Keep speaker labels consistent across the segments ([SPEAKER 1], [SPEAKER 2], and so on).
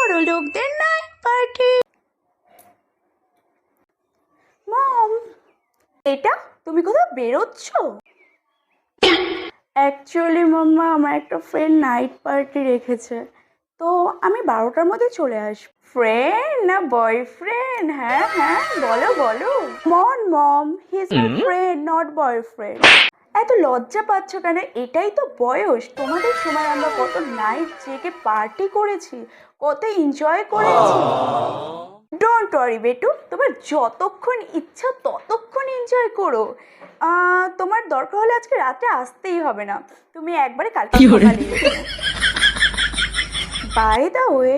[SPEAKER 1] বড় লোকদের night party. মম, এটা তুমি কোথাও বেরোচ্ছ? অ্যাকচুয়ালি মাম্মা, আমার একটা ফ্রেন্ড নাইট পার্টি রেখেছে, তো আমি 12টার মধ্যে চলে আসবো। ফ্রেন্ড না বয়ফ্রেন্ড? হ্যাঁ হ্যাঁ, বলো বলো। Mom, he is my friend, not boyfriend. এত লজ্জা পাচ্ছ কেন? এটাই তো বয়স। তোমাদের সময় আমরা কত নাইট জেগে পার্টি করেছি, কত এনজয় করেছি। ডোন্ট ওয়ারি বেটু, তোমার যতক্ষণ ইচ্ছা ততক্ষণ এনজয় করো। তোমার দরকার হলে আজকে রাতে আসতেই হবে না, তুমি একবারে কালকে সকালে এসো। বাই দ্য ওয়ে,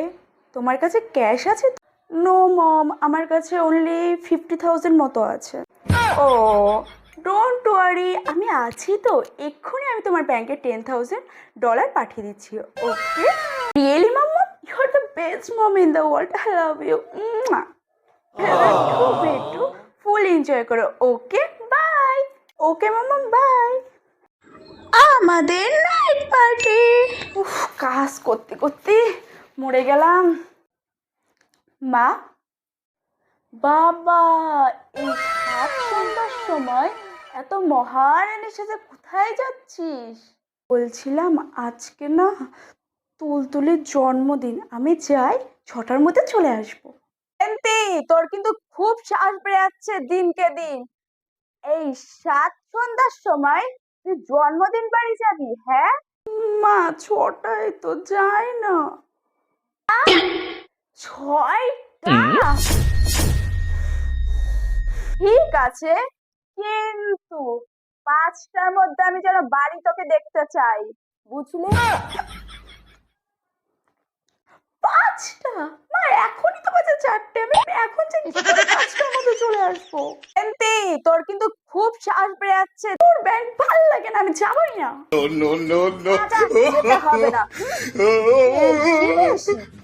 [SPEAKER 1] তোমার কাছে ক্যাশ আছে? নো মম, আমার কাছে অনলি 50,000 মতো আছে। ও ডোন্ট ওয়ারি, আমি আছি তো। এক্ষুনি আমি তোমার ব্যাংকে $10,000 পাঠিয়ে দিচ্ছি। Okay? Really mamma, you are the best mom in the world. I love you. বেটু, ফুল এনজয় করো। Okay bye. Okay mamma, bye. আমাদের নাইট পার্টি। উফ, কাজ করতে করতে মরে গেলাম। মা, বাবা, এই সাত সন্ধ্যার সময় এত মহারানীর সাথে কোথায় যাচ্ছিস? বলছিলাম আজকে না তুলতুলির জন্মদিন, আমি যাই, 6টার মধ্যে চলে আসবো। তোর কিন্তু খুব সাহস বেড়ে যাচ্ছে দিনকে দিন। এই সাত সন্ধ্যার সময় তুই জন্মদিন বাড়ি যাবি? হ্যাঁ মা, 6টায় তো যাই না। 6টা? ঠিক আছে, কিন্তু 5টার মধ্যে আমি যেন বাড়ি তোকে দেখতে চাই, বুঝলি? 5টা? মা, এখনই তো বাজে 4টে, আমি এখন যে 5টার মধ্যে চলে আসবো। তোর কিন্তু খুব সাহস বেড়ে যাচ্ছে। তোর ব্যাংক ভালো লাগে না, আমি যাবোই না।
[SPEAKER 2] No, no, no, no.
[SPEAKER 1] যেতে হবে না।